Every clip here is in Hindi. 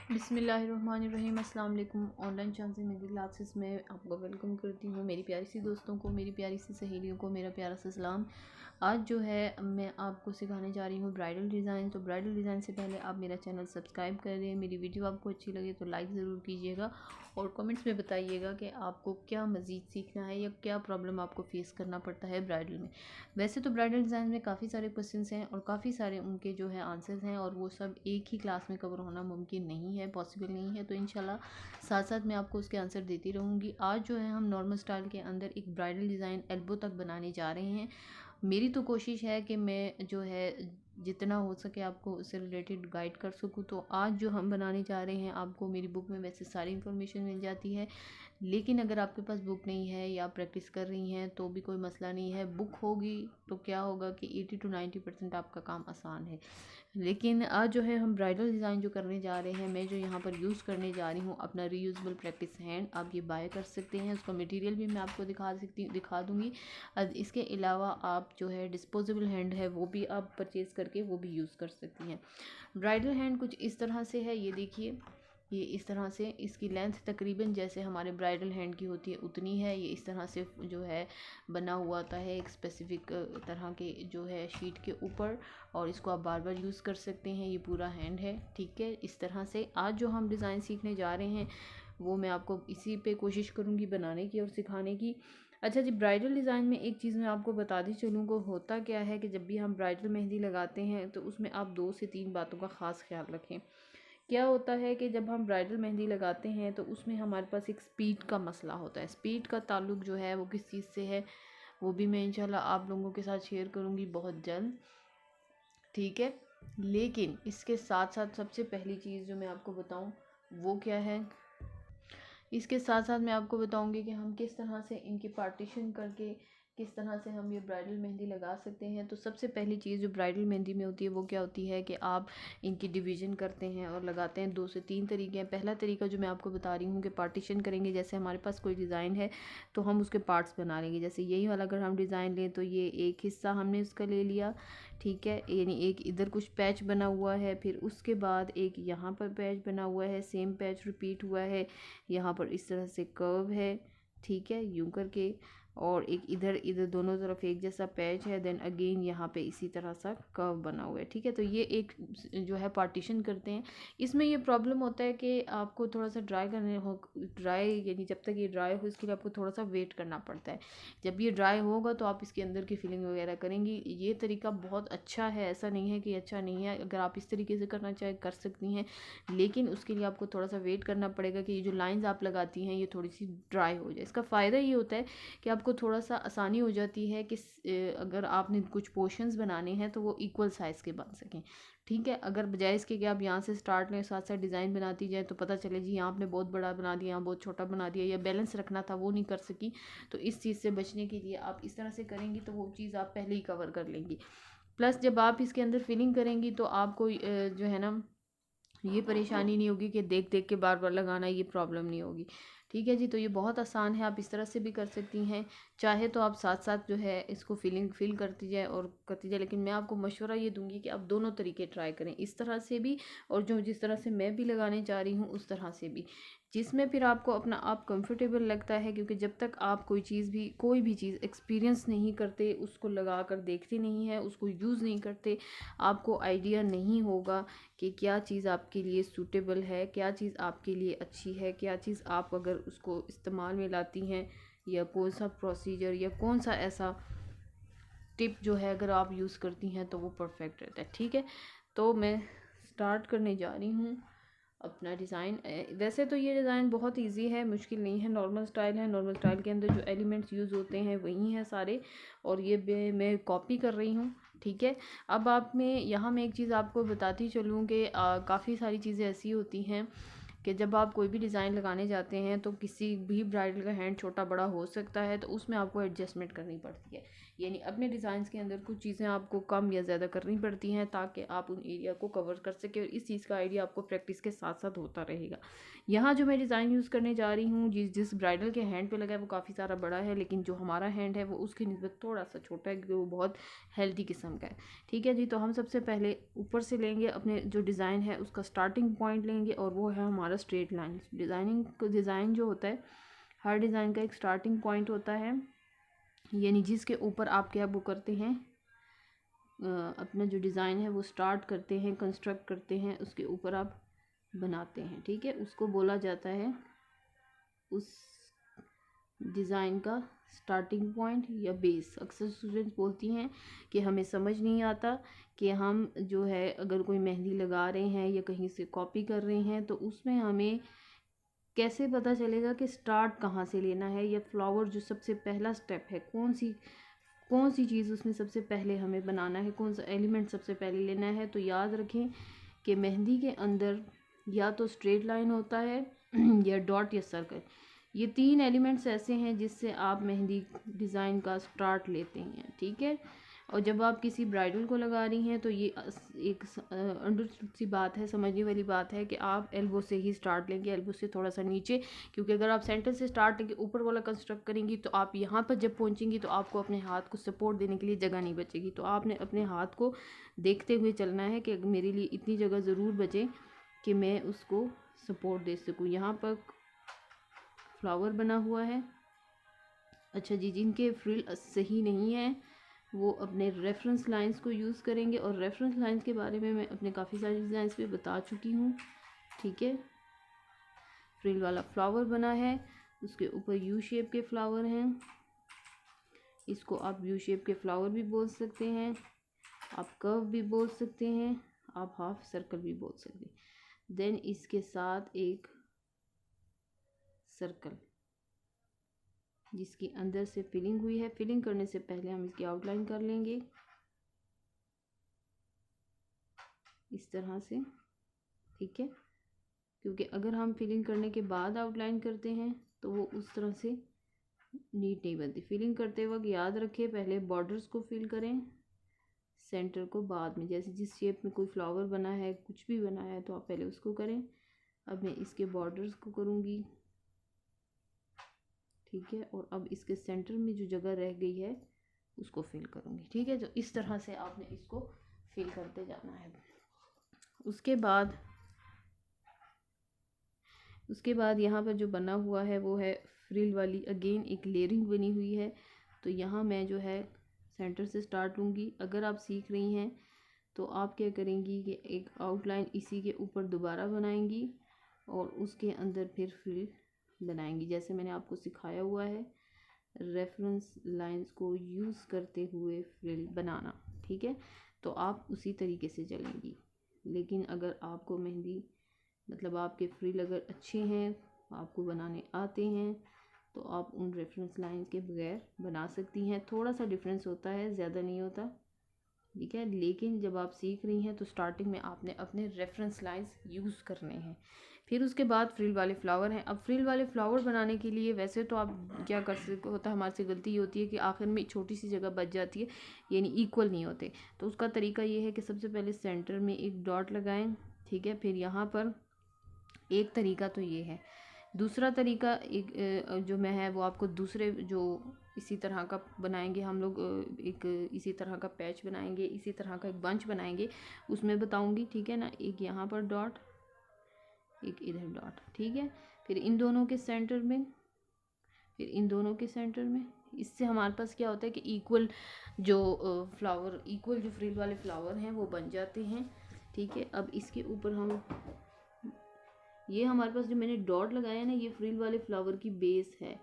बिस्मिल्लाहिर्रहमानिर्रहीम। अस्सलाम वालेकुम। ऑनलाइन चांस मेहंदी क्लासेस में आपको वेलकम करती हूँ। मेरी प्यारी सी दोस्तों को, मेरी प्यारी सी सहेलियों को मेरा प्यारा सा सलाम। आज जो है मैं आपको सिखाने जा रही हूँ ब्राइडल डिज़ाइन। तो ब्राइडल डिज़ाइन से पहले आप मेरा चैनल सब्सक्राइब कर दें। मेरी वीडियो आपको अच्छी लगे तो लाइक ज़रूर कीजिएगा और कमेंट्स में बताइएगा कि आपको क्या मज़ीद सीखना है या क्या प्रॉब्लम आपको फेस करना पड़ता है ब्राइडल में। वैसे तो ब्राइडल डिज़ाइन में काफ़ी सारे क्वेश्चंस हैं और काफ़ी सारे उनके जो है आंसर्स हैं और वो सब एक ही क्लास में कवर होना मुमकिन नहीं है, पॉसिबल नहीं है। तो इंशाल्लाह साथ साथ मैं आपको उसके आंसर देती रहूँगी। आज जो है हम नॉर्मल स्टाइल के अंदर एक ब्राइडल डिज़ाइन एल्बो तक बनाने जा रहे हैं। मेरी तो कोशिश है कि मैं जो है जितना हो सके आपको उससे रिलेटेड गाइड कर सकूँ। तो आज जो हम बनाने जा रहे हैं, आपको मेरी बुक में वैसे सारी इन्फॉर्मेशन मिल जाती है, लेकिन अगर आपके पास बुक नहीं है या प्रैक्टिस कर रही हैं तो भी कोई मसला नहीं है। बुक होगी तो क्या होगा कि 80 to 90% आपका काम आसान है। लेकिन आज जो है हम ब्राइडल डिज़ाइन जो करने जा रहे हैं, मैं जो यहाँ पर यूज़ करने जा रही हूँ अपना रीयूजेबल प्रैक्टिस हैंड, आप ये बाय कर सकते हैं। उसका मटेरियल भी मैं आपको दिखा दूँगी। इसके अलावा आप जो है डिस्पोजेबल हैंड है वो भी आप परचेज़ करके वो भी यूज़ कर सकती हैं। ब्राइडल हैंड कुछ इस तरह से है, ये देखिए, ये इस तरह से इसकी लेंथ तकरीबन जैसे हमारे ब्राइडल हैंड की होती है उतनी है। ये इस तरह से जो है बना हुआ आता है एक स्पेसिफिक तरह के जो है शीट के ऊपर, और इसको आप बार बार यूज़ कर सकते हैं। ये पूरा हैंड है, ठीक है। इस तरह से आज जो हम डिज़ाइन सीखने जा रहे हैं वो मैं आपको इसी पे कोशिश करूँगी बनाने की और सिखाने की। अच्छा जी, ब्राइडल डिज़ाइन में एक चीज़ मैं आपको बताती चलूँ को होता क्या है कि जब भी हम ब्राइडल मेहंदी लगाते हैं तो उसमें आप 2 से 3 बातों का ख़ास ख्याल रखें। क्या होता है कि जब हम ब्राइडल मेहंदी लगाते हैं तो उसमें हमारे पास एक स्पीड का मसला होता है। स्पीड का ताल्लुक जो है वो किस चीज़ से है वो भी मैं इंशाल्लाह आप लोगों के साथ शेयर करूँगी बहुत जल्द, ठीक है। लेकिन इसके साथ साथ सबसे पहली चीज़ जो मैं आपको बताऊँ वो क्या है, इसके साथ साथ मैं आपको बताऊंगी कि हम किस तरह से इनकी पार्टीशन करके किस तरह से हम ये ब्राइडल मेहंदी लगा सकते हैं। तो सबसे पहली चीज़ जो ब्राइडल मेहंदी में होती है वो क्या होती है कि आप इनकी डिवीज़न करते हैं और लगाते हैं। 2 से 3 तरीके हैं। पहला तरीका जो मैं आपको बता रही हूँ कि पार्टीशन करेंगे, जैसे हमारे पास कोई डिज़ाइन है तो हम उसके पार्ट्स बना लेंगे। जैसे यही वाला अगर हम डिज़ाइन लें तो ये एक हिस्सा हमने उसका ले लिया, ठीक है, यानी एक इधर कुछ पैच बना हुआ है, फिर उसके बाद एक यहाँ पर पैच बना हुआ है, सेम पैच रिपीट हुआ है, यहाँ पर इस तरह से कर्व है, ठीक है, यूं करके, और एक इधर इधर दोनों तरफ एक जैसा पैच है, देन अगेन यहाँ पे इसी तरह सा कर्व बना हुआ है, ठीक है। तो ये एक जो है पार्टीशन करते हैं। इसमें ये प्रॉब्लम होता है कि आपको थोड़ा सा ड्राई यानी जब तक ये ड्राई हो इसके लिए आपको थोड़ा सा वेट करना पड़ता है। जब ये ड्राई होगा तो आप इसके अंदर की फिलिंग वगैरह करेंगी। ये तरीका बहुत अच्छा है, ऐसा नहीं है कि अच्छा नहीं है। अगर आप इस तरीके से करना चाहे कर सकती हैं, लेकिन उसके लिए आपको थोड़ा सा वेट करना पड़ेगा कि ये जो लाइंस आप लगाती हैं ये थोड़ी सी ड्राई हो जाए। इसका फ़ायदा ये होता है कि आपको थोड़ा सा आसानी हो जाती है कि अगर आपने कुछ पोर्शंस बनाने हैं तो वो इक्वल साइज़ के बन सकें, ठीक है। अगर बजाय इसके कि आप यहाँ से स्टार्ट लें साथ साथ डिज़ाइन बनाती जाए तो पता चले जी यहाँ आपने बहुत बड़ा बना दिया, यहाँ बहुत छोटा बना दिया, या बैलेंस रखना था वो नहीं कर सकी। तो इस चीज़ से बचने के लिए आप इस तरह से करेंगी तो वो चीज़ आप पहले ही कवर कर लेंगी। प्लस जब आप इसके अंदर फिलिंग करेंगी तो आपको जो है ना ये परेशानी नहीं होगी कि देख देख के बार बार लगाना, ये प्रॉब्लम नहीं होगी, ठीक है जी। तो ये बहुत आसान है, आप इस तरह से भी कर सकती हैं। चाहे तो आप साथ साथ जो है इसको फिल करती जाए और करती जाए, लेकिन मैं आपको मशवरा ये दूंगी कि आप दोनों तरीके ट्राई करें, इस तरह से भी और जो जिस तरह से मैं भी लगाने जा रही हूँ उस तरह से भी, जिसमें फिर आपको अपना आप कंफर्टेबल लगता है। क्योंकि जब तक आप कोई भी चीज़ एक्सपीरियंस नहीं करते, उसको लगा कर देखते नहीं हैं, उसको यूज़ नहीं करते, आपको आइडिया नहीं होगा कि क्या चीज़ आपके लिए सूटेबल है, क्या चीज़ आपके लिए अच्छी है, क्या चीज़ आप अगर उसको इस्तेमाल में लाती हैं या कौन सा प्रोसीजर या कौन सा ऐसा टिप जो है अगर आप यूज़ करती हैं तो वो परफेक्ट रहता है, ठीक है। तो मैं स्टार्ट करने जा रही हूँ अपना डिज़ाइन। वैसे तो ये डिज़ाइन बहुत इजी है, मुश्किल नहीं है, नॉर्मल स्टाइल है। नॉर्मल स्टाइल के अंदर जो एलिमेंट्स यूज़ होते हैं वही हैं सारे, और ये मैं कॉपी कर रही हूँ, ठीक है। अब आप में यहाँ मैं एक चीज़ आपको बताती चलूँ कि काफ़ी सारी चीज़ें ऐसी होती हैं कि जब आप कोई भी डिज़ाइन लगाने जाते हैं तो किसी भी ब्राइडल का हैंड छोटा बड़ा हो सकता है, तो उसमें आपको एडजस्टमेंट करनी पड़ती है। यानी अपने डिज़ाइंस के अंदर कुछ चीज़ें आपको कम या ज़्यादा करनी पड़ती हैं ताकि आप उन एरिया को कवर कर सकें, और इस चीज़ का आइडिया आपको प्रैक्टिस के साथ साथ होता रहेगा। यहाँ जो मैं डिज़ाइन यूज़ करने जा रही हूँ, जिस ब्राइडल के हैंड पे लगा है वो काफ़ी सारा बड़ा है, लेकिन जो हमारा हैंड है वो उसकी निस्बत थोड़ा सा छोटा है, क्योंकि वो बहुत हेल्दी किस्म का है। ठीक है जी, तो हम सबसे पहले ऊपर से लेंगे अपने जो डिज़ाइन है उसका स्टार्टिंग पॉइंट लेंगे, और वो है हमारा स्ट्रेट लाइन। डिज़ाइन जो होता है, हर डिज़ाइन का एक स्टार्टिंग पॉइंट होता है, यानी जिसके ऊपर आप क्या वो करते हैं, अपना जो डिज़ाइन है वो स्टार्ट करते हैं, कंस्ट्रक्ट करते हैं, उसके ऊपर आप बनाते हैं। ठीक है, उसको बोला जाता है उस डिज़ाइन का स्टार्टिंग पॉइंट या बेस। अक्सर स्टूडेंट्स बोलती हैं कि हमें समझ नहीं आता कि हम जो है अगर कोई मेहंदी लगा रहे हैं या कहीं से कॉपी कर रहे हैं तो उसमें हमें कैसे पता चलेगा कि स्टार्ट कहाँ से लेना है, या फ्लावर जो सबसे पहला स्टेप है कौन सी चीज़ उसमें सबसे पहले हमें बनाना है, कौन सा एलिमेंट सबसे पहले लेना है। तो याद रखें कि मेहंदी के अंदर या तो स्ट्रेट लाइन होता है या डॉट या सर्कल, ये 3 एलिमेंट्स ऐसे हैं जिससे आप मेहंदी डिज़ाइन का स्टार्ट लेते हैं। ठीक है, और जब आप किसी ब्राइडल को लगा रही हैं तो ये एक अंडरस्टूड सी बात है, समझने वाली बात है कि आप एल्बो से ही स्टार्ट लेंगे, एल्बो से थोड़ा सा नीचे, क्योंकि अगर आप सेंटर से स्टार्ट लेंगे ऊपर वाला कंस्ट्रक्ट करेंगी तो आप यहाँ पर जब पहुँचेंगी तो आपको अपने हाथ को सपोर्ट देने के लिए जगह नहीं बचेगी। तो आपने अपने हाथ को देखते हुए चलना है कि मेरे लिए इतनी जगह ज़रूर बचे कि मैं उसको सपोर्ट दे सकूँ। यहाँ पर फ्लावर बना हुआ है। अच्छा जी, जिनके फ्रिल सही नहीं है वो अपने रेफरेंस लाइंस को यूज़ करेंगे, और रेफरेंस लाइंस के बारे में मैं अपने काफ़ी सारे डिज़ाइंस पे बता चुकी हूँ। ठीक है, फ्रिल वाला फ्लावर बना है, उसके ऊपर यू शेप के फ्लावर हैं, इसको आप यू शेप के फ्लावर भी बोल सकते हैं, आप कर्व भी बोल सकते हैं, आप हाफ सर्कल भी बोल सकते हैं। देन इसके साथ एक सर्कल जिसकी अंदर से फिलिंग हुई है। फिलिंग करने से पहले हम इसकी आउटलाइन कर लेंगे इस तरह से। ठीक है, क्योंकि अगर हम फिलिंग करने के बाद आउटलाइन करते हैं तो वो उस तरह से नीट नहीं बनती। फिलिंग करते वक्त याद रखें पहले बॉर्डर्स को फिल करें, सेंटर को बाद में। जैसे जिस शेप में कोई फ्लावर बना है, कुछ भी बना है, तो आप पहले उसको करें। अब मैं इसके बॉर्डर्स को करूँगी। ठीक है, और अब इसके सेंटर में जो जगह रह गई है उसको फिल करूँगी। ठीक है, जो इस तरह से आपने इसको फिल करते जाना है। उसके बाद यहाँ पर जो बना हुआ है वो है फ्रिल वाली अगेन एक लेयरिंग बनी हुई है। तो यहाँ मैं जो है सेंटर से स्टार्ट लूँगी। अगर आप सीख रही हैं तो आप क्या करेंगी कि एक आउटलाइन इसी के ऊपर दोबारा बनाएंगी और उसके अंदर फिर फ्रिल बनाएंगी, जैसे मैंने आपको सिखाया हुआ है रेफरेंस लाइंस को यूज़ करते हुए फ्रिल बनाना। ठीक है, तो आप उसी तरीके से चलेंगी। लेकिन अगर आपको मेहंदी मतलब आपके फ्रिल अगर अच्छे हैं, आपको बनाने आते हैं, तो आप उन रेफरेंस लाइंस के बगैर बना सकती हैं। थोड़ा सा डिफरेंस होता है, ज़्यादा नहीं होता। ठीक है, लेकिन जब आप सीख रही हैं तो स्टार्टिंग में आपने अपने रेफरेंस लाइंस यूज़ करने हैं। फिर उसके बाद फ्रिल वाले फ्लावर हैं। अब फ्रिल वाले फ्लावर बनाने के लिए वैसे तो आप क्या कर सकते होता है, हमारे से गलती ये होती है कि आखिर में छोटी सी जगह बच जाती है, यानी इक्वल नहीं होते। तो उसका तरीका ये है कि सबसे पहले सेंटर में एक डॉट लगाएं। ठीक है, फिर यहाँ पर एक तरीका तो ये है। दूसरा तरीका एक जो मैं है वो आपको दूसरे जो इसी तरह का बनाएंगे हम लोग, एक इसी तरह का पैच बनाएंगे, इसी तरह का एक बंच बनाएंगे, उसमें बताऊंगी। ठीक है ना, एक यहाँ पर डॉट, एक इधर डॉट। ठीक है, फिर इन दोनों के सेंटर में, फिर इन दोनों के सेंटर में। इससे हमारे पास क्या होता है कि इक्वल जो फ्लावर, इक्वल जो फ्रिल वाले फ्लावर हैं वो बन जाते हैं। ठीक है, अब इसके ऊपर हम ये हमारे पास जो मैंने डॉट लगाया है ना, ये फ्रिल वाले फ्लावर की बेस है।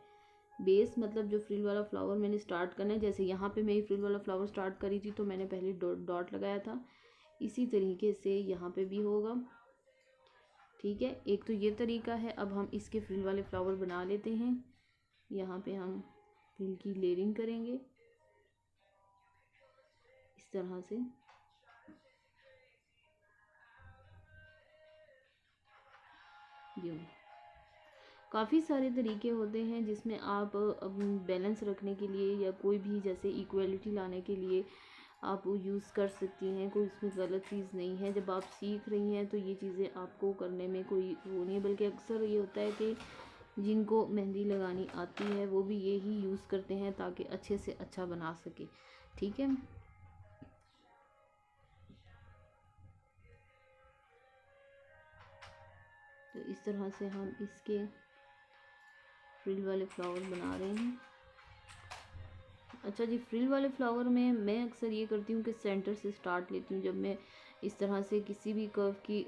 बेस मतलब जो फ्रिल वाला फ्लावर मैंने स्टार्ट करना है, जैसे यहाँ पे मैं फ्रिल वाला फ्लावर स्टार्ट करी थी तो मैंने पहले डॉट लगाया था, इसी तरीके से यहाँ पे भी होगा। ठीक है, एक तो ये तरीका है। अब हम इसके फ्रिल वाले फ्लावर बना लेते हैं। यहाँ पे हम फ्रिल की लेयरिंग करेंगे इस तरह से। यूँ काफ़ी सारे तरीके होते हैं जिसमें आप बैलेंस रखने के लिए या कोई भी जैसे इक्वलिटी लाने के लिए आप वो यूज़ कर सकती हैं। कोई इसमें गलत चीज़ नहीं है। जब आप सीख रही हैं तो ये चीज़ें आपको करने में कोई वो नहीं है, बल्कि अक्सर ये होता है कि जिनको मेहंदी लगानी आती है वो भी यही यूज़ करते हैं ताकि अच्छे से अच्छा बना सके। ठीक है, तो इस तरह से हम इसके फ्रिल वाले फ्लावर बना रहे हैं। अच्छा जी, फ्रिल वाले फ्लावर में मैं अक्सर ये करती हूँ कि सेंटर से स्टार्ट लेती हूँ। जब मैं इस तरह से किसी भी कर्व की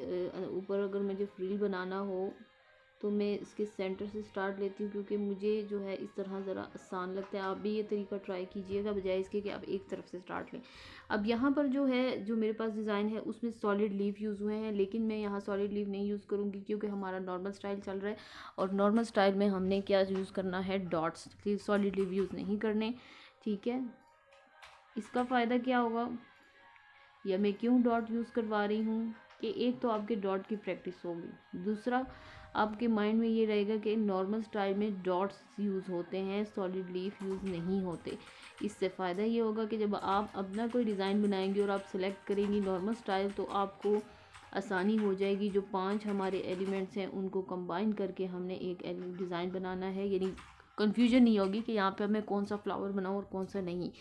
ऊपर अगर मुझे फ्रिल बनाना हो तो मैं इसके सेंटर से स्टार्ट लेती हूँ, क्योंकि मुझे जो है इस तरह ज़रा आसान लगता है। आप भी ये तरीका ट्राई कीजिएगा, बजाय इसके कि आप एक तरफ से स्टार्ट लें। अब यहाँ पर जो है, जो मेरे पास डिज़ाइन है उसमें सॉलिड लीफ यूज़ हुए हैं, लेकिन मैं यहाँ सॉलिड लीफ नहीं यूज़ करूँगी क्योंकि हमारा नॉर्मल स्टाइल चल रहा है और नॉर्मल स्टाइल में हमने क्या यूज़ करना है, डॉट्स। सॉलिड लीफ यूज़ नहीं करने। ठीक है, इसका फ़ायदा क्या होगा या मैं क्यों डॉट यूज़ करवा रही हूँ कि एक तो आपके डॉट की प्रैक्टिस होगी, दूसरा आपके माइंड में ये रहेगा कि नॉर्मल स्टाइल में डॉट्स यूज़ होते हैं, सॉलिड लीफ यूज़ नहीं होते। इससे फ़ायदा ये होगा कि जब आप अपना कोई डिज़ाइन बनाएंगे और आप सेलेक्ट करेंगी नॉर्मल स्टाइल तो आपको आसानी हो जाएगी। जो 5 हमारे एलिमेंट्स हैं उनको कंबाइन करके हमने एक डिज़ाइन बनाना है, यानी कन्फ्यूजन नहीं होगी कि यहाँ पे मैं कौन सा फ्लावर बनाऊँ और कौन सा नहीं।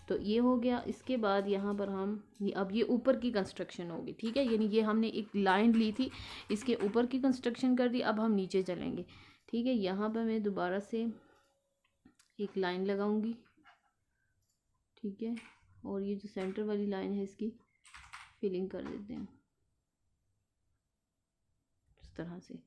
तो ये हो गया। इसके बाद यहाँ पर हम अब ये ऊपर की कंस्ट्रक्शन होगी। ठीक है, यानी ये हमने एक लाइन ली थी, इसके ऊपर की कंस्ट्रक्शन कर दी। अब हम नीचे चलेंगे। ठीक है, यहाँ पर मैं दोबारा से एक लाइन लगाऊंगी। ठीक है, और ये जो सेंटर वाली लाइन है इसकी फिलिंग कर देते हैं इस तरह से।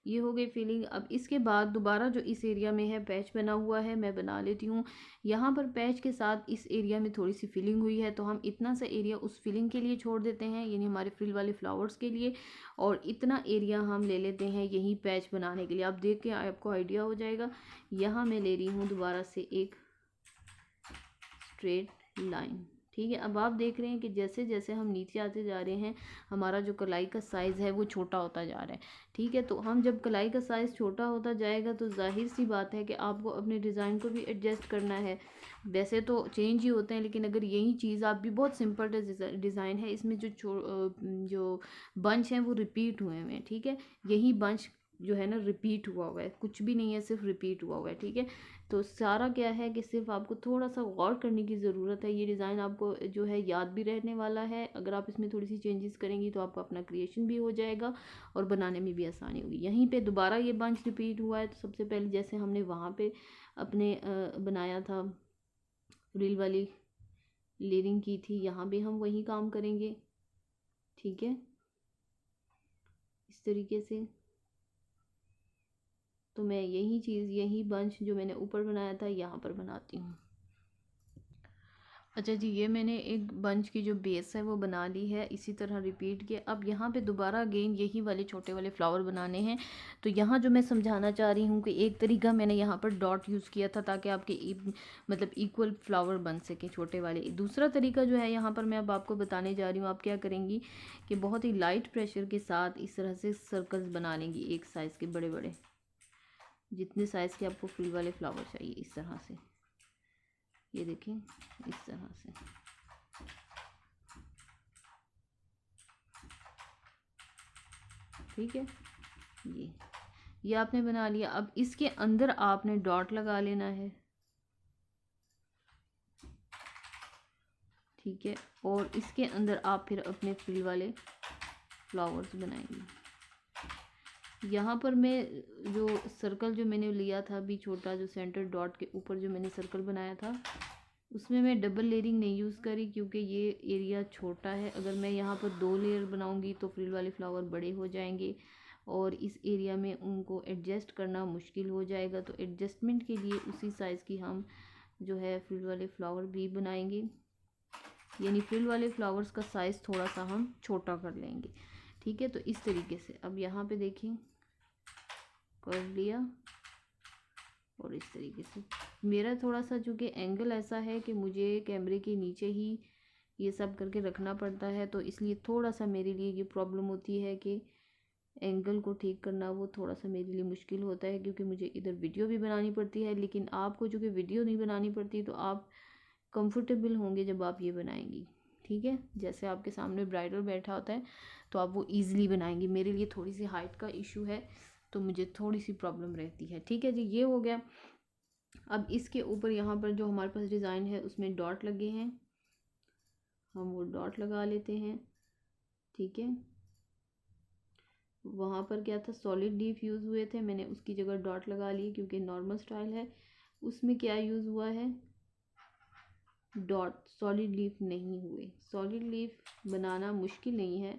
ये हो गई फिलिंग। अब इसके बाद दोबारा जो इस एरिया में है पैच बना हुआ है, मैं बना लेती हूँ। यहाँ पर पैच के साथ इस एरिया में थोड़ी सी फिलिंग हुई है तो हम इतना सा एरिया उस फिलिंग के लिए छोड़ देते हैं, यानी हमारे फ्रिल वाले फ्लावर्स के लिए, और इतना एरिया हम ले लेते हैं यही पैच बनाने के लिए। आप देख के आपको आइडिया हो जाएगा। यहाँ मैं ले रही हूँ दोबारा से एक स्ट्रेट लाइन। ठीक है, अब आप देख रहे हैं कि जैसे जैसे हम नीचे आते जा रहे हैं हमारा जो कलाई का साइज़ है वो छोटा होता जा रहा है। ठीक है, तो हम जब कलाई का साइज़ छोटा होता जाएगा तो जाहिर सी बात है कि आपको अपने डिज़ाइन को भी एडजस्ट करना है। वैसे तो चेंज ही होते हैं, लेकिन अगर यही चीज़ आप भी, बहुत सिंपल डिज़ाइन है, इसमें जो बंच हैं वो रिपीट हुए हैं। ठीक है, यही बंच जो है ना रिपीट हुआ है, कुछ भी नहीं है, सिर्फ रिपीट हुआ है। ठीक है, तो सारा क्या है कि सिर्फ आपको थोड़ा सा गौर करने की ज़रूरत है। ये डिज़ाइन आपको जो है याद भी रहने वाला है। अगर आप इसमें थोड़ी सी चेंजेस करेंगी तो आपका अपना क्रिएशन भी हो जाएगा और बनाने में भी आसानी होगी। यहीं पे दोबारा ये बंच रिपीट हुआ है, तो सबसे पहले जैसे हमने वहाँ पे अपने बनाया था, रील वाली लेयरिंग की थी, यहाँ भी हम वही काम करेंगे। ठीक है, इस तरीके से। तो मैं यही चीज़, यही बंच जो मैंने ऊपर बनाया था यहाँ पर बनाती हूँ। अच्छा जी, ये मैंने एक बंच की जो बेस है वो बना ली है, इसी तरह रिपीट किया। अब यहाँ पे दोबारा अगेन यही वाले छोटे वाले फ्लावर बनाने हैं। तो यहाँ जो मैं समझाना चाह रही हूँ कि एक तरीका मैंने यहाँ पर डॉट यूज़ किया था ताकि आपके मतलब इक्वल फ्लावर बन सके छोटे वाले। दूसरा तरीका जो है यहाँ पर मैं अब आपको बताने जा रही हूँ। आप क्या करेंगी कि बहुत ही लाइट प्रेशर के साथ इस तरह से सर्कल्स बना लेंगी, एक साइज़ के बड़े बड़े, जितने साइज़ के आपको फूल वाले फ्लावर चाहिए, इस तरह से। ये देखें, इस तरह से। ठीक है, ये आपने बना लिया। अब इसके अंदर आपने डॉट लगा लेना है। ठीक है, और इसके अंदर आप फिर अपने फ्रिल वाले फ्लावर्स बनाएंगे। यहाँ पर मैं जो सर्कल जो मैंने लिया था अभी छोटा, जो सेंटर डॉट के ऊपर जो मैंने सर्कल बनाया था, उसमें मैं डबल लेयरिंग नहीं यूज़ करी क्योंकि ये एरिया छोटा है। अगर मैं यहाँ पर 2 लेयर बनाऊँगी तो फ्रिल वाले फ्लावर बड़े हो जाएंगे और इस एरिया में उनको एडजस्ट करना मुश्किल हो जाएगा। तो एडजस्टमेंट के लिए उसी साइज़ की हम जो है फ्रिल वाले फ्लावर भी बनाएंगे, यानी फ्रिल वाले फ्लावर्स का साइज़ थोड़ा सा हम छोटा कर लेंगे। ठीक है, तो इस तरीके से। अब यहाँ पे देखें, कर लिया और इस तरीके से। मेरा थोड़ा सा चूँकि एंगल ऐसा है कि मुझे कैमरे के नीचे ही ये सब करके रखना पड़ता है, तो इसलिए थोड़ा सा मेरे लिए ये प्रॉब्लम होती है कि एंगल को ठीक करना वो थोड़ा सा मेरे लिए मुश्किल होता है, क्योंकि मुझे इधर वीडियो भी बनानी पड़ती है। लेकिन आपको जो कि वीडियो नहीं बनानी पड़ती, तो आप कंफर्टेबल होंगे जब आप ये बनाएंगी। ठीक है, जैसे आपके सामने ब्राइडल बैठा होता है तो आप वो ईज़िली बनाएंगी। मेरे लिए थोड़ी सी हाइट का इशू है, तो मुझे थोड़ी सी प्रॉब्लम रहती है। ठीक है जी, ये हो गया। अब इसके ऊपर यहाँ पर जो हमारे पास डिज़ाइन है उसमें डॉट लगे हैं, हम वो डॉट लगा लेते हैं। ठीक है, वहाँ पर क्या था, सॉलिड लीफ यूज़ हुए थे, मैंने उसकी जगह डॉट लगा लिए, क्योंकि नॉर्मल स्टाइल है। उसमें क्या यूज़ हुआ है, डॉट, सॉलिड लीफ नहीं हुए। सॉलिड लीफ बनाना मुश्किल नहीं है,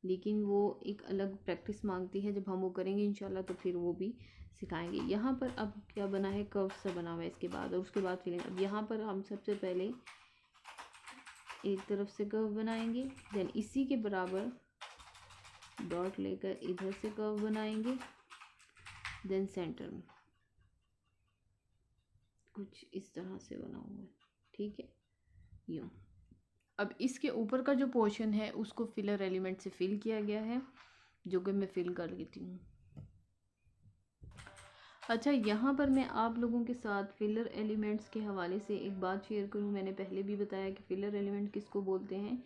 लेकिन वो एक अलग प्रैक्टिस मांगती है। जब हम वो करेंगे इंशाल्लाह तो फिर वो भी सिखाएंगे। यहाँ पर अब क्या बना है, कर्व सा बना हुआ है इसके बाद, और उसके बाद फिलिंग। अब यहाँ पर हम सबसे पहले एक तरफ से कर्व बनाएंगे, देन इसी के बराबर डॉट लेकर इधर से कर्व बनाएंगे, देन सेंटर में कुछ इस तरह से बना हुआ है। ठीक है, यूँ। अब इसके ऊपर का जो पोर्शन है उसको फिलर एलिमेंट से फिल किया गया है, जो कि मैं फिल कर लेती हूँ। अच्छा, यहाँ पर मैं आप लोगों के साथ फिलर एलिमेंट्स के हवाले से एक बात शेयर करूँ। मैंने पहले भी बताया कि फिलर एलिमेंट किसको बोलते हैं।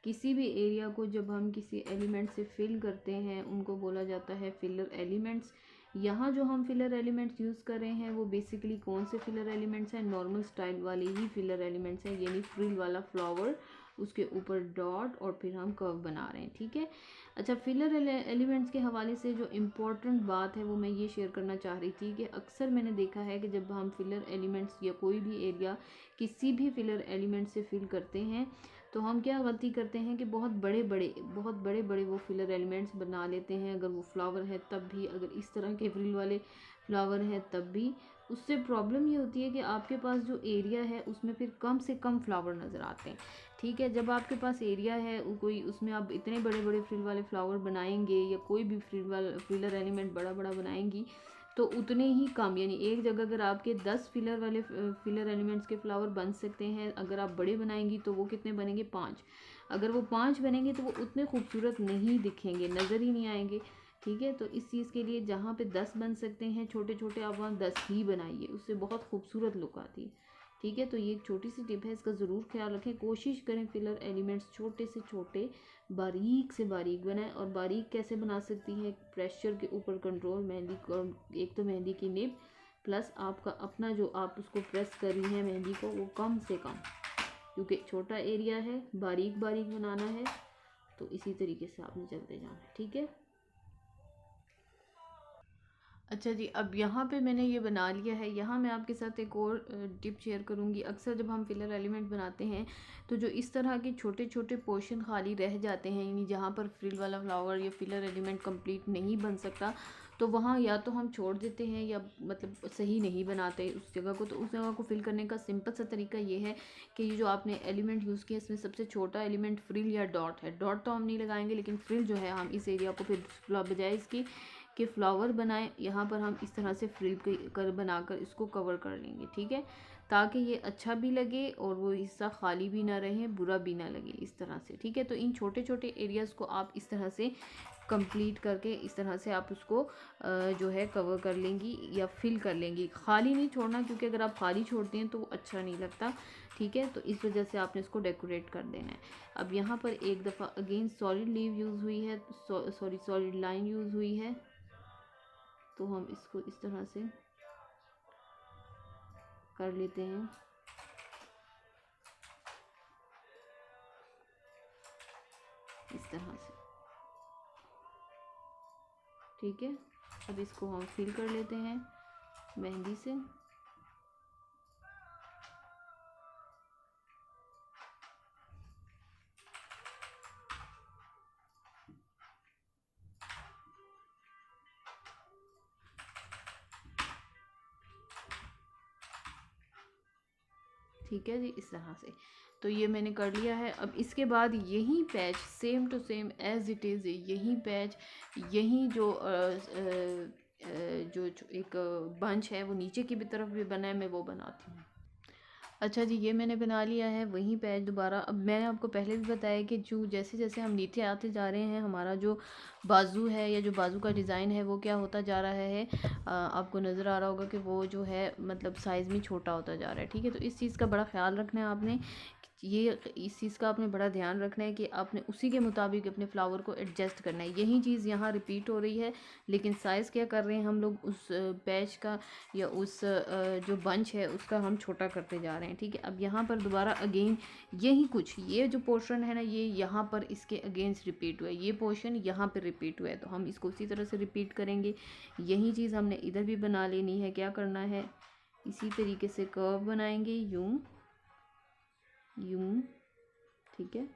किसी भी एरिया को जब हम किसी एलिमेंट से फिल करते हैं उनको बोला जाता है फिलर एलिमेंट्स। यहाँ जो हम फिलर एलिमेंट्स यूज़ कर रहे हैं वो बेसिकली कौन से फिलर एलिमेंट्स हैं, नॉर्मल स्टाइल वाले ही फिलर एलिमेंट्स हैं, यानी फ्रिल वाला फ्लावर, उसके ऊपर डॉट, और फिर हम कर्व बना रहे हैं। ठीक है। अच्छा, फिलर एलिमेंट्स के हवाले से जो इम्पोर्टेंट बात है वो मैं ये शेयर करना चाह रही थी कि अक्सर मैंने देखा है कि जब हम फिलर एलिमेंट्स या कोई भी एरिया किसी भी फिलर एलिमेंट से फिल करते हैं तो हम क्या गलती करते हैं कि बहुत बड़े बड़े वो फिलर एलिमेंट्स बना लेते हैं। अगर वो फ्लावर है तब भी, अगर इस तरह के फ्रिल वाले फ्लावर है तब भी। उससे प्रॉब्लम ये होती है कि आपके पास जो एरिया है उसमें फिर कम से कम फ्लावर नज़र आते हैं। ठीक है, जब आपके पास एरिया है कोई, उसमें आप इतने बड़े बड़े फ्रिल वाले फ्लावर बनाएंगे या कोई भी फिलर एलिमेंट बड़ा बड़ा बनाएंगी तो उतने ही कम, यानी एक जगह अगर आपके 10 फिलर एलिमेंट्स के फ्लावर बन सकते हैं, अगर आप बड़े बनाएंगी तो वो कितने बनेंगे, 5। अगर वो 5 बनेंगे तो वो उतने खूबसूरत नहीं दिखेंगे, नज़र ही नहीं आएंगे। ठीक है, तो इस चीज़ के लिए जहाँ पे 10 बन सकते हैं छोटे छोटे, आप वहाँ 10 ही बनाइए, उससे बहुत खूबसूरत लुक आती है। ठीक है, तो ये एक छोटी सी टिप है, इसका ज़रूर ख्याल रखें। कोशिश करें फिलर एलिमेंट्स छोटे से छोटे, बारीक से बारीक बनाएं। और बारीक कैसे बना सकती है, प्रेशर के ऊपर कंट्रोल, मेहंदी, एक तो मेहंदी की निब प्लस आपका अपना जो आप उसको प्रेस कर रही हैं मेहंदी को, वो कम से कम, क्योंकि छोटा एरिया है, बारीक बारीक बनाना है, तो इसी तरीके से आपने चलते जाना है। ठीक है। अच्छा जी, अब यहाँ पे मैंने ये बना लिया है। यहाँ मैं आपके साथ एक और टिप शेयर करूँगी। अक्सर जब हम फिलर एलिमेंट बनाते हैं तो जो इस तरह के छोटे छोटे पोर्शन खाली रह जाते हैं, यानी जहाँ पर फ्रिल वाला फ्लावर या फिलर एलिमेंट कंप्लीट नहीं बन सकता, तो वहाँ या तो हम छोड़ देते हैं या मतलब सही नहीं बनाते उस जगह को। तो उस जगह को फिल करने का सिंपल सा तरीका ये है कि ये जो आपने एलिमेंट यूज़ किया इसमें सबसे छोटा एलिमेंट फ्रिल या डॉट है। डॉट तो हम नहीं लगाएंगे, लेकिन फ्रिल जो है हम इस एरिया को फिर बजाय इसकी के फ्लावर बनाएं, यहाँ पर हम इस तरह से फ्रिल कर बनाकर इसको कवर कर लेंगे। ठीक है, ताकि ये अच्छा भी लगे और वो हिस्सा खाली भी ना रहे, बुरा भी ना लगे, इस तरह से। ठीक है, तो इन छोटे छोटे एरियाज़ को आप इस तरह से कंप्लीट करके इस तरह से आप उसको जो है कवर कर लेंगी या फिल कर लेंगी। खाली नहीं छोड़ना, क्योंकि अगर आप खाली छोड़ते हैं तो वो अच्छा नहीं लगता। ठीक है, तो इस वजह से आपने इसको डेकोरेट कर देना है। अब यहाँ पर एक दफ़ा अगेन सॉलिड लीव यूज़ हुई है, सॉरी सॉलिड लाइन यूज़ हुई है, तो हम इसको इस तरह से कर लेते हैं। इस तरह से। ठीक है, अब इसको हम फिल कर लेते हैं मेहंदी से। ठीक है जी, इस तरह से। तो ये मैंने कर लिया है। अब इसके बाद यही patch same to same as it is, यही पैच, यही जो जो एक बंच है वो नीचे की भी तरफ भी बना है, मैं वो बनाती हूँ। अच्छा जी, ये मैंने बना लिया है वही पैच दोबारा। अब मैंने आपको पहले भी बताया कि जो जैसे जैसे हम नीचे आते जा रहे हैं, हमारा जो बाजू है या जो बाजू का डिज़ाइन है वो क्या होता जा रहा है, आपको नज़र आ रहा होगा कि वो जो है मतलब साइज़ में छोटा होता जा रहा है। ठीक है, तो इस चीज़ का बड़ा ख्याल रखना है आपने। ये इस चीज़ का आपने बड़ा ध्यान रखना है कि आपने उसी के मुताबिक अपने फ्लावर को एडजस्ट करना है। यही चीज़ यहाँ रिपीट हो रही है, लेकिन साइज़ क्या कर रहे हैं हम लोग, उस पैच का या उस जो बंच है उसका हम छोटा करते जा रहे हैं। ठीक है, अब यहाँ पर दोबारा अगेन यही कुछ, ये जो पोर्शन है ना, ये यहाँ पर इसके अगेंस्ट रिपीट हुआ है, ये पोर्शन यहाँ पर रिपीट हुआ है, तो हम इसको उसी तरह से रिपीट करेंगे। यही चीज़ हमने इधर भी बना लेनी है। क्या करना है, इसी तरीके से कर्व बनाएंगे, यूं यूं। ठीक है,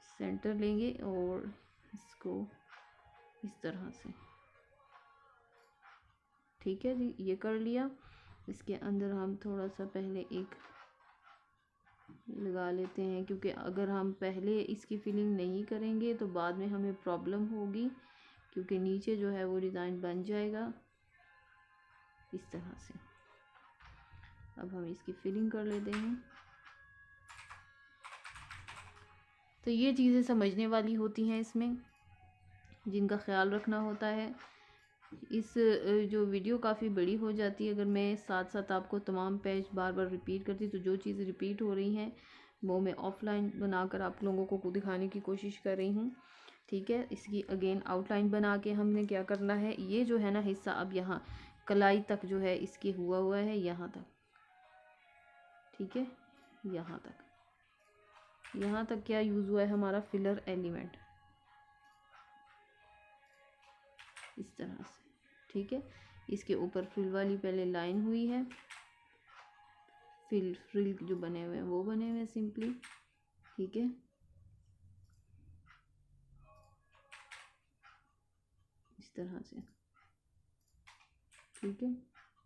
सेंटर लेंगे और इसको इस तरह से। ठीक है जी, ये कर लिया। इसके अंदर हम थोड़ा सा पहले एक लगा लेते हैं, क्योंकि अगर हम पहले इसकी फिलिंग नहीं करेंगे तो बाद में हमें प्रॉब्लम होगी, क्योंकि नीचे जो है वो डिज़ाइन बन जाएगा इस तरह से। अब हम इसकी फिलिंग कर लेते हैं। तो ये चीज़ें समझने वाली होती हैं इसमें, जिनका ख्याल रखना होता है। इस जो वीडियो काफ़ी बड़ी हो जाती है अगर मैं साथ साथ आपको तमाम पेज बार बार रिपीट करती, तो जो चीज़ें रिपीट हो रही हैं वो मैं ऑफलाइन बनाकर आप लोगों को दिखाने की कोशिश कर रही हूँ। ठीक है, इसकी अगेन आउटलाइन बना के हमने क्या करना है, ये जो है ना हिस्सा अब यहाँ कलाई तक जो है इसके हुआ है, यहाँ तक। ठीक है, यहाँ तक क्या यूज़ हुआ है हमारा, फिलर एलिमेंट इस तरह से। ठीक है, इसके ऊपर फ्रिल वाली पहले लाइन हुई है, फ्रिल जो बने हुए हैं वो बने हुए हैं सिंपली। ठीक है, इस तरह से। ठीक है,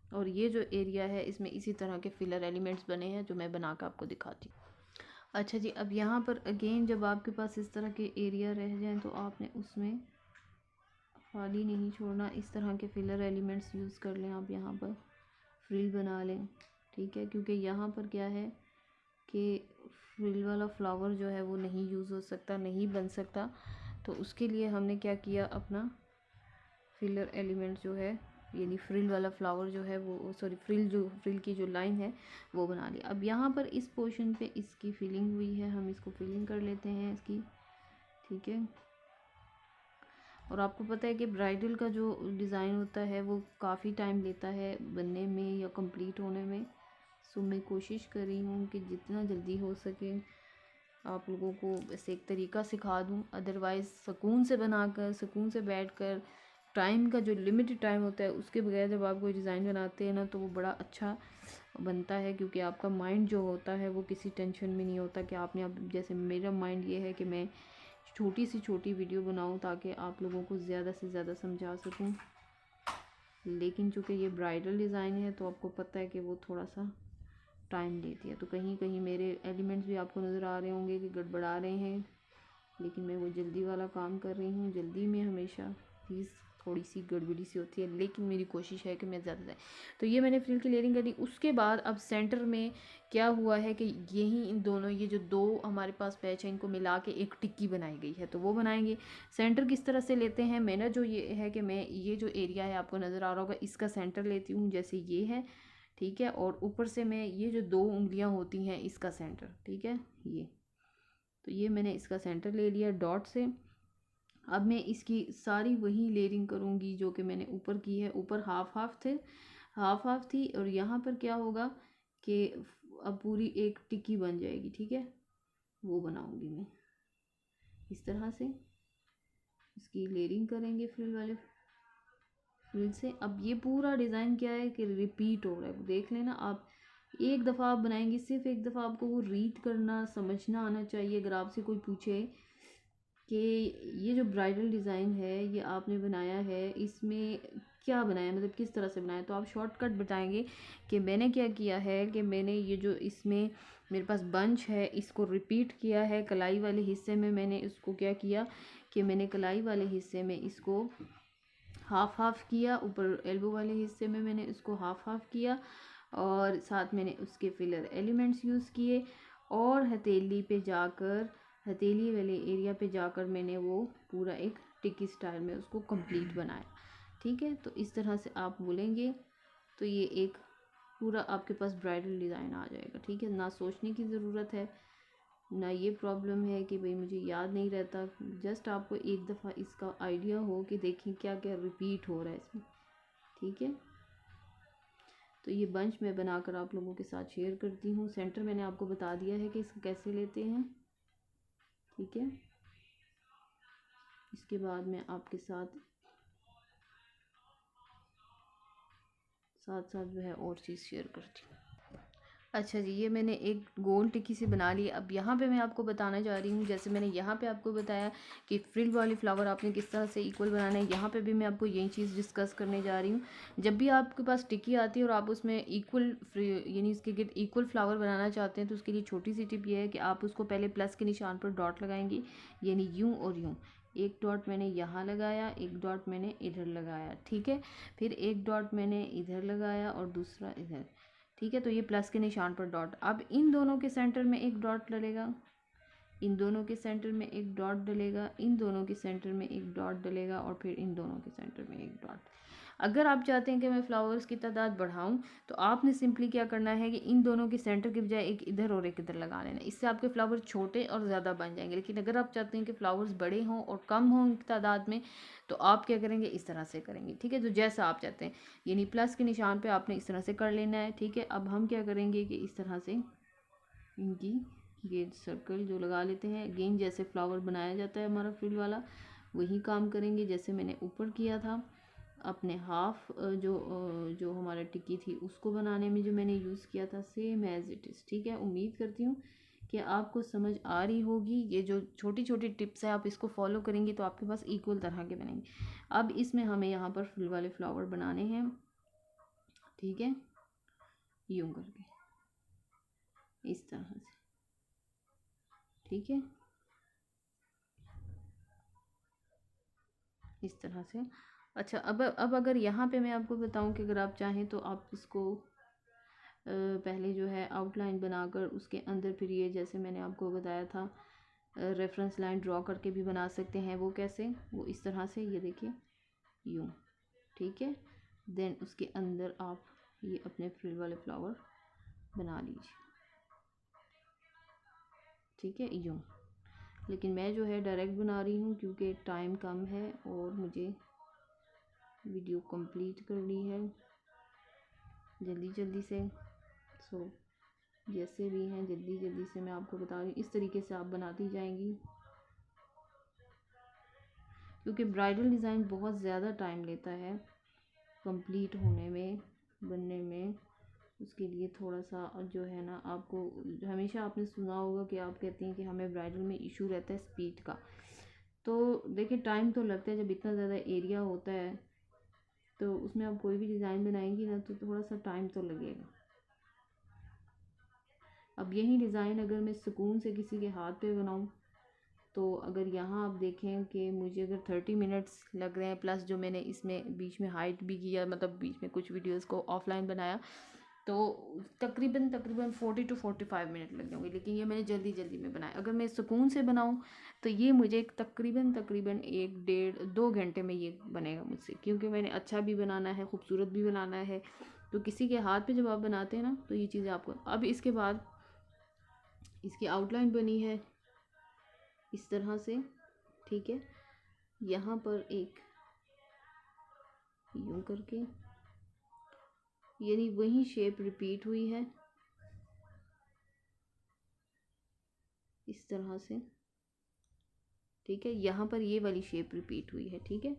और ये जो एरिया है इसमें इसी तरह के फिलर एलिमेंट्स बने हैं जो मैं बना कर आपको दिखाती हूँ। अच्छा जी, अब यहाँ पर अगेन जब आपके पास इस तरह के एरिया रह जाएं तो आपने उसमें खाली नहीं छोड़ना, इस तरह के फिलर एलिमेंट्स यूज़ कर लें आप, यहाँ पर फ्रिल बना लें। ठीक है, क्योंकि यहाँ पर क्या है कि फ्रिल वाला फ्लावर जो है वो नहीं यूज़ हो सकता, नहीं बन सकता, तो उसके लिए हमने क्या किया, अपना फिलर एलिमेंट जो है यानी फ्रिल वाला फ्लावर जो है वो फ्रिल की जो लाइन है वो बना लिया। अब यहाँ पर इस पोर्शन पे इसकी फिलिंग हुई है, हम इसको फिलिंग कर लेते हैं इसकी। ठीक है, और आपको पता है कि ब्राइडल का जो डिज़ाइन होता है वो काफ़ी टाइम लेता है बनने में या कंप्लीट होने में। सो मैं कोशिश कर रही हूँ कि जितना जल्दी हो सके आप लोगों को ऐसे एक तरीका सिखा दूँ, अदरवाइज़ सुकून से बनाकर, सुकून से बैठकर, टाइम का जो लिमिटेड टाइम होता है उसके बगैर जब आप कोई डिज़ाइन बनाते हैं ना तो वो बड़ा अच्छा बनता है, क्योंकि आपका माइंड जो होता है वो किसी टेंशन में नहीं होता कि आपने, अब जैसे मेरा माइंड ये है कि मैं छोटी से छोटी वीडियो बनाऊं ताकि आप लोगों को ज़्यादा से ज़्यादा समझा सकूं। लेकिन चूँकि ये ब्राइडल डिज़ाइन है तो आपको पता है कि वो थोड़ा सा टाइम लेती है, तो कहीं कहीं मेरे एलिमेंट्स भी आपको नज़र आ रहे होंगे कि गड़बड़ा रहे हैं, लेकिन मैं वो जल्दी वाला काम कर रही हूँ। जल्दी में हमेशा चीज़ थोड़ी सी गड़बड़ी सी होती है, लेकिन मेरी कोशिश है कि मैं ज़्यादा जाए। तो ये मैंने फ्रिल की लेयरिंग कर दी। उसके बाद अब सेंटर में क्या हुआ है कि यही इन दोनों, ये जो दो हमारे पास पैच है इनको मिला के एक टिक्की बनाई गई है, तो वो बनाएंगे। सेंटर किस तरह से लेते हैं, मैंने जो ये है कि मैं ये जो एरिया है आपको नज़र आ रहा होगा इसका सेंटर लेती हूँ, जैसे ये है। ठीक है, और ऊपर से मैं ये जो दो उंगलियां होती हैं इसका सेंटर, ठीक है ये, तो ये मैंने इसका सेंटर ले लिया डॉट से। अब मैं इसकी सारी वही लेयरिंग करूँगी जो कि मैंने ऊपर की है। ऊपर हाफ हाफ थी, और यहाँ पर क्या होगा कि अब पूरी एक टिक्की बन जाएगी। ठीक है, वो बनाऊँगी मैं इस तरह से, इसकी लेयरिंग करेंगे फ्रिल से। अब ये पूरा डिज़ाइन क्या है कि रिपीट हो रहा है, देख लेना आप। एक दफ़ा आप बनाएंगे, सिर्फ एक दफ़ा आपको वो रीड करना समझना आना चाहिए। अगर आपसे कोई पूछे कि ये जो ब्राइडल डिज़ाइन है ये आपने बनाया है, इसमें क्या बनाया, मतलब किस तरह से बनाया, तो आप शॉर्टकट बताएंगे कि मैंने क्या किया है कि मैंने ये जो इसमें मेरे पास बंच है इसको रिपीट किया है। कलाई वाले हिस्से में मैंने इसको क्या किया कि मैंने कलाई वाले हिस्से में इसको हाफ किया, ऊपर एल्बो वाले हिस्से में मैंने इसको हाफ किया, और साथ मैंने उसके फिलर एलिमेंट्स यूज़ किए और हथेली वाले एरिया पे जाकर मैंने वो पूरा एक टिक्की स्टाइल में उसको कंप्लीट बनाया। ठीक है, तो इस तरह से आप बोलेंगे तो ये एक पूरा आपके पास ब्राइडल डिज़ाइन आ जाएगा। ठीक है, ना सोचने की ज़रूरत है, ना ये प्रॉब्लम है कि भाई मुझे याद नहीं रहता। जस्ट आपको एक दफ़ा इसका आइडिया हो कि देखिए क्या क्या रिपीट हो रहा है इसमें। ठीक है, तो ये बंच मैं बनाकर आप लोगों के साथ शेयर करती हूँ। सेंटर मैंने आपको बता दिया है कि इसको कैसे लेते हैं। ठीक है, इसके बाद मैं आपके साथ साथ जो है और चीज़ शेयर करती हूँ। अच्छा जी, ये मैंने एक गोल टिक्की सी बना ली। अब यहाँ पे मैं आपको बताना चाह रही हूँ, जैसे मैंने यहाँ पे आपको बताया कि फ्रिल वाली फ्लावर आपने किस तरह से इक्वल बनाना है, यहाँ पे भी मैं आपको यही चीज़ डिस्कस करने जा रही हूँ। जब भी आपके पास टिक्की आती है और आप उसमें इक्वल यानी इसके गिर्द इक्वल फ्लावर बनाना चाहते हैं, तो उसके लिए छोटी सी टिप ये है कि आप उसको पहले प्लस के निशान पर डॉट लगाएंगे, यानी यूँ और यूँ। एक डॉट मैंने यहाँ लगाया, एक डॉट मैंने इधर लगाया। ठीक है, फिर एक डॉट मैंने इधर लगाया और दूसरा इधर। ठीक है, तो ये प्लस के निशान पर डॉट। अब इन दोनों के सेंटर में एक डॉट डलेगा, इन दोनों के सेंटर में एक डॉट डलेगा, इन दोनों के सेंटर में एक डॉट डलेगा और फिर इन दोनों के सेंटर में एक डॉट। अगर आप चाहते हैं कि मैं फ्लावर्स की तादाद बढ़ाऊं, तो आपने सिंपली क्या करना है कि इन दोनों के सेंटर के बजाय एक इधर और एक इधर लगा लेना। इससे आपके फ्लावर छोटे और ज़्यादा बन जाएंगे। लेकिन अगर आप चाहते हैं कि फ्लावर्स बड़े हों और कम हों तादाद में, तो आप क्या करेंगे, इस तरह से करेंगे। ठीक है, तो जैसा आप चाहते हैं, यानी प्लस के निशान पे आपने इस तरह से कर लेना है। ठीक है, अब हम क्या करेंगे कि इस तरह से इनकी गेट सर्कल जो लगा लेते हैं। अगेन जैसे फ्लावर बनाया जाता है हमारा फ्रिल वाला, वही काम करेंगे जैसे मैंने ऊपर किया था। अपने हाफ जो हमारा टिक्की थी उसको बनाने में जो मैंने यूज़ किया था, सेम एज इट इज़। ठीक है, उम्मीद करती हूँ कि आपको समझ आ रही होगी। ये जो छोटी छोटी टिप्स है, आप इसको फॉलो करेंगे तो आपके पास इक्वल तरह के बनेंगे। अब इसमें हमें यहाँ पर फुल वाले फ्लावर बनाने हैं। ठीक है, यूँ करके इस तरह से। ठीक है, इस तरह से। अच्छा, अब अगर यहाँ पे मैं आपको बताऊँ कि अगर आप चाहें तो आप इसको पहले जो है आउटलाइन बनाकर उसके अंदर फिर ये जैसे मैंने आपको बताया था रेफरेंस लाइन ड्रॉ करके भी बना सकते हैं। वो कैसे, वो इस तरह से, ये देखिए यूँ। ठीक है, देन उसके अंदर आप ये अपने फ्रिल वाले फ्लावर बना लीजिए। ठीक है, यूँ। लेकिन मैं जो है डायरेक्ट बना रही हूँ क्योंकि टाइम कम है और मुझे वीडियो कंप्लीट करनी है जल्दी जल्दी से। सो जैसे भी हैं जल्दी जल्दी से मैं आपको बता रही हूँ, इस तरीके से आप बनाती जाएंगी। क्योंकि ब्राइडल डिज़ाइन बहुत ज़्यादा टाइम लेता है कंप्लीट होने में, बनने में। उसके लिए थोड़ा सा जो है ना, आपको हमेशा आपने सुना होगा कि आप कहती हैं कि हमें ब्राइडल में इशू रहता है स्पीड का। तो देखिए टाइम तो लगता है, जब इतना ज़्यादा एरिया होता है तो उसमें आप कोई भी डिज़ाइन बनाएंगी ना तो थोड़ा सा टाइम तो लगेगा। अब यही डिज़ाइन अगर मैं सुकून से किसी के हाथ पे बनाऊं, तो अगर यहाँ आप देखें कि मुझे अगर 30 मिनट्स लग रहे हैं, प्लस जो मैंने इसमें बीच में हाइट भी किया, मतलब बीच में कुछ वीडियोस को ऑफलाइन बनाया, तो तकरीबन 40 to 45 मिनट लग जाएंगे। लेकिन ये मैंने जल्दी जल्दी में बनाया। अगर मैं सुकून से बनाऊँ तो ये मुझे तकरीबन 1 डेढ़ 2 घंटे में ये बनेगा मुझसे, क्योंकि मैंने अच्छा भी बनाना है, खूबसूरत भी बनाना है। तो किसी के हाथ पे जब आप बनाते हैं ना, तो ये चीज़ें आपको। अब इसके बाद इसकी आउटलाइन बनी है इस तरह से। ठीक है, यहाँ पर एक यूं करके, यानी वही शेप रिपीट हुई है इस तरह से। ठीक है, यहाँ पर ये वाली शेप रिपीट हुई है। ठीक है,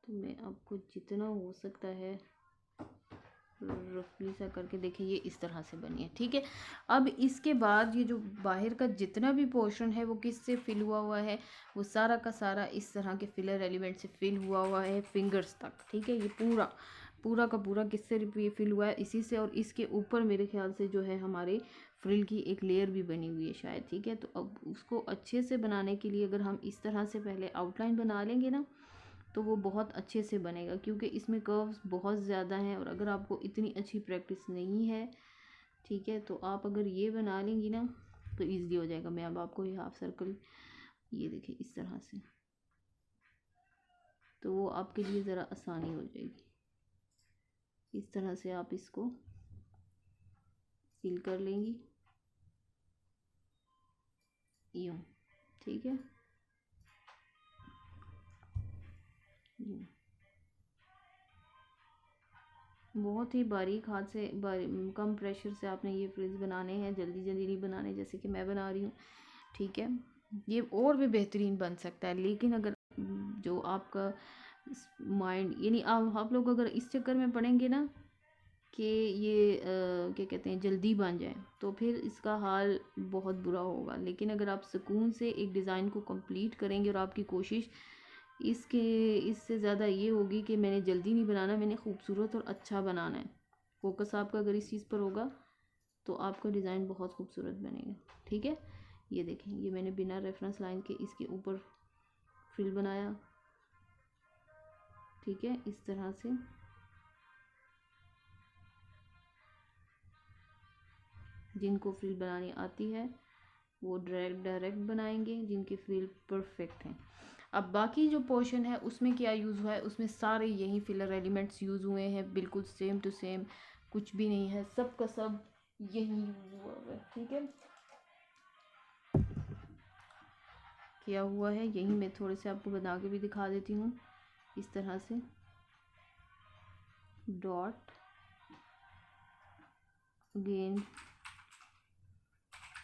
तो मैं आपको जितना हो सकता है रफली सा करके देखिए, ये इस तरह से बनी है। ठीक है, अब इसके बाद ये जो बाहर का जितना भी पोर्शन है वो किससे फिल हुआ है, वो सारा का सारा इस तरह के फिलर एलिमेंट से फिल हुआ है फिंगर्स तक। ठीक है, ये पूरा पूरा का पूरा किससे फिल हुआ है, इसी से। और इसके ऊपर मेरे ख्याल से जो है हमारे फ्रिल की एक लेयर भी बनी हुई है शायद। ठीक है, तो अब उसको अच्छे से बनाने के लिए अगर हम इस तरह से पहले आउटलाइन बना लेंगे ना, तो वो बहुत अच्छे से बनेगा, क्योंकि इसमें कर्व्स बहुत ज़्यादा हैं। और अगर आपको इतनी अच्छी प्रैक्टिस नहीं है, ठीक है, तो आप अगर ये बना लेंगी ना तो ईज़ी हो जाएगा। मैं अब आपको ये हाफ सर्कल, ये देखिए इस तरह से, तो वो आपके लिए ज़रा आसानी हो जाएगी। इस तरह से आप इसको फिल कर लेंगी यूँ, ठीक है, यूँ। बहुत ही बारीक हाथ से, कम प्रेशर से आपने ये फ्रिल्स बनाने हैं, जल्दी जल्दी नहीं बनाने जैसे कि मैं बना रही हूँ, ठीक है। ये और भी बेहतरीन बन सकता है, लेकिन अगर जो आपका माइंड, यानी आप लोग अगर इस चक्कर में पड़ेंगे ना कि ये क्या कहते हैं जल्दी बन जाए, तो फिर इसका हाल बहुत बुरा होगा। लेकिन अगर आप सुकून से एक डिज़ाइन को कंप्लीट करेंगे और आपकी कोशिश इससे ज़्यादा ये होगी कि मैंने जल्दी नहीं बनाना, मैंने खूबसूरत और अच्छा बनाना है, फोकस आपका अगर इस चीज़ पर होगा तो आपका डिज़ाइन बहुत खूबसूरत बनेगा, ठीक है। ये देखें, ये मैंने बिना रेफरेंस लाइन के इसके ऊपर फ्रिल बनाया, ठीक है, इस तरह से। जिनको फ्रिल बनानी आती है वो डायरेक्ट बनाएंगे, जिनकी फ्रिल परफेक्ट हैं। अब बाकी जो पोर्शन है उसमें क्या यूज़ हुआ है, उसमें सारे यही फिलर एलिमेंट्स यूज़ हुए हैं, बिल्कुल सेम टू सेम, कुछ भी नहीं है, सब का सब यही यूज़ हुआ है, ठीक है, किया हुआ है यही। मैं थोड़े से आपको बना के भी दिखा देती हूँ, इस तरह से डॉट, अगेन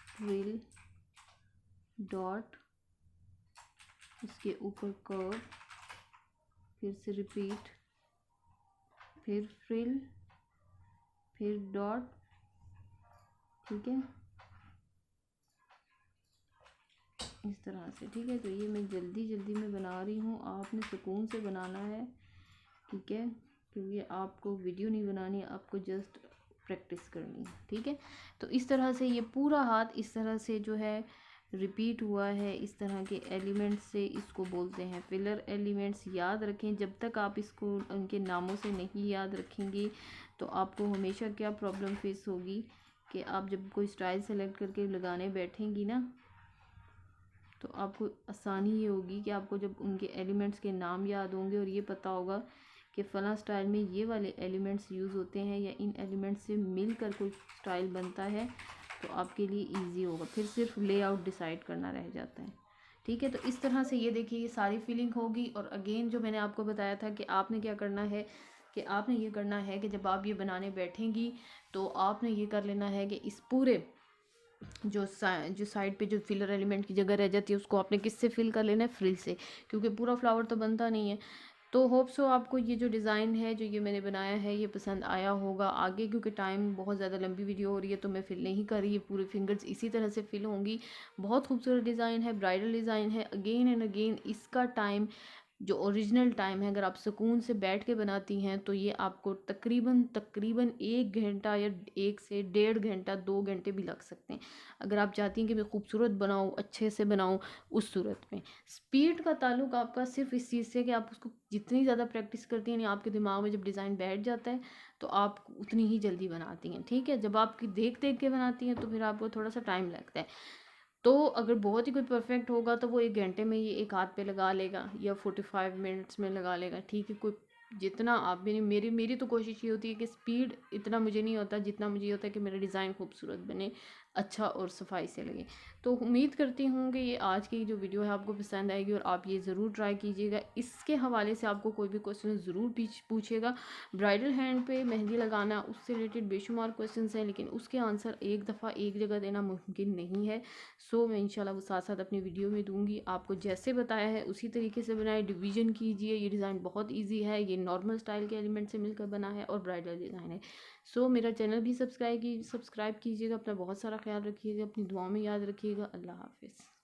फ्रिल, डॉट, इसके ऊपर कर्व, फिर से रिपीट, फिर फ्रिल, फिर डॉट, ठीक है, इस तरह से, ठीक है। तो ये मैं जल्दी जल्दी में बना रही हूँ, आपने सुकून से बनाना है, ठीक है, क्योंकि आपको वीडियो नहीं बनानी है, आपको जस्ट प्रैक्टिस करनी है, ठीक है। तो इस तरह से ये पूरा हाथ इस तरह से जो है रिपीट हुआ है, इस तरह के एलिमेंट्स से, इसको बोलते हैं फिलर एलिमेंट्स। याद रखें, जब तक आप इसको उनके नामों से नहीं याद रखेंगे तो आपको हमेशा क्या प्रॉब्लम फेस होगी कि आप जब कोई स्टाइल सेलेक्ट करके लगाने बैठेंगी ना, तो आपको आसानी ये होगी कि आपको जब उनके एलिमेंट्स के नाम याद होंगे और ये पता होगा कि फ़लाँ स्टाइल में ये वाले एलिमेंट्स यूज़ होते हैं या इन एलिमेंट्स से मिलकर कोई स्टाइल बनता है, तो आपके लिए इजी होगा। फिर सिर्फ लेआउट डिसाइड करना रह जाता है, ठीक है। तो इस तरह से ये देखिए ये सारी फीलिंग होगी। और अगेन जो मैंने आपको बताया था कि आपने क्या करना है, कि आपने ये करना है कि जब आप ये बनाने बैठेंगी तो आपने ये कर लेना है कि इस पूरे जो साइड पे जो फिलर एलिमेंट की जगह रह जाती है उसको आपने किससे फिल कर लेना है, फ्रिल से, क्योंकि पूरा फ्लावर तो बनता नहीं है। तो होप सो आपको ये जो डिज़ाइन है जो ये मैंने बनाया है ये पसंद आया होगा। आगे क्योंकि टाइम बहुत ज़्यादा लंबी वीडियो हो रही है तो मैं फिल नहीं कर रही, है पूरे फिंगर्स इसी तरह से फिल होंगी। बहुत खूबसूरत डिज़ाइन है, ब्राइडल डिज़ाइन है। अगेन एंड अगेन इसका टाइम जो ओरिजिनल टाइम है, अगर आप सुकून से बैठ के बनाती हैं तो ये आपको तकरीबन तकरीबन 1 घंटा या 1 से 1.5 घंटा 2 घंटे भी लग सकते हैं, अगर आप चाहती हैं कि मैं खूबसूरत बनाऊँ, अच्छे से बनाऊँ। उस सूरत में स्पीड का ताल्लुक आपका सिर्फ इस चीज़ से कि आप उसको जितनी ज़्यादा प्रैक्टिस करती हैं, आपके दिमाग में जब डिज़ाइन बैठ जाता है तो आप उतनी ही जल्दी बनाती हैं, ठीक है। जब आपकी देख देख के बनाती हैं तो फिर आपको थोड़ा सा टाइम लगता है। तो अगर बहुत ही कोई परफेक्ट होगा तो वो 1 घंटे में ये एक हाथ पे लगा लेगा या 45 मिनट्स में लगा लेगा, ठीक है। कोई जितना आप मेरी मेरी तो कोशिश ये होती है कि स्पीड इतना मुझे नहीं होता, जितना मुझे होता है कि मेरा डिज़ाइन खूबसूरत बने, अच्छा और सफाई से लगे। तो उम्मीद करती हूँ कि ये आज की जो वीडियो है आपको पसंद आएगी और आप ये ज़रूर ट्राई कीजिएगा। इसके हवाले से आपको कोई भी क्वेश्चन ज़रूर पूछिएगा। ब्राइडल हैंड पे मेहंदी लगाना, उससे रिलेटेड बेशुमार क्वेश्चन हैं, लेकिन उसके आंसर एक दफ़ा एक जगह देना मुमकिन नहीं है। सो मैं इंशाल्लाह वो साथ साथ अपनी वीडियो में दूंगी। आपको जैसे बताया है उसी तरीके से बनाए, डिवीजन कीजिए। ये डिज़ाइन बहुत ईजी है, ये नॉर्मल स्टाइल के एलिमेंट से मिलकर बना है और ब्राइडल डिज़ाइन है। सो मेरा चैनल भी सब्सक्राइब कीजिएगा। अपना बहुत सारा ख्याल रखिएगा, अपनी दुआ में याद रखिएगा। अल्लाह हाफिज़।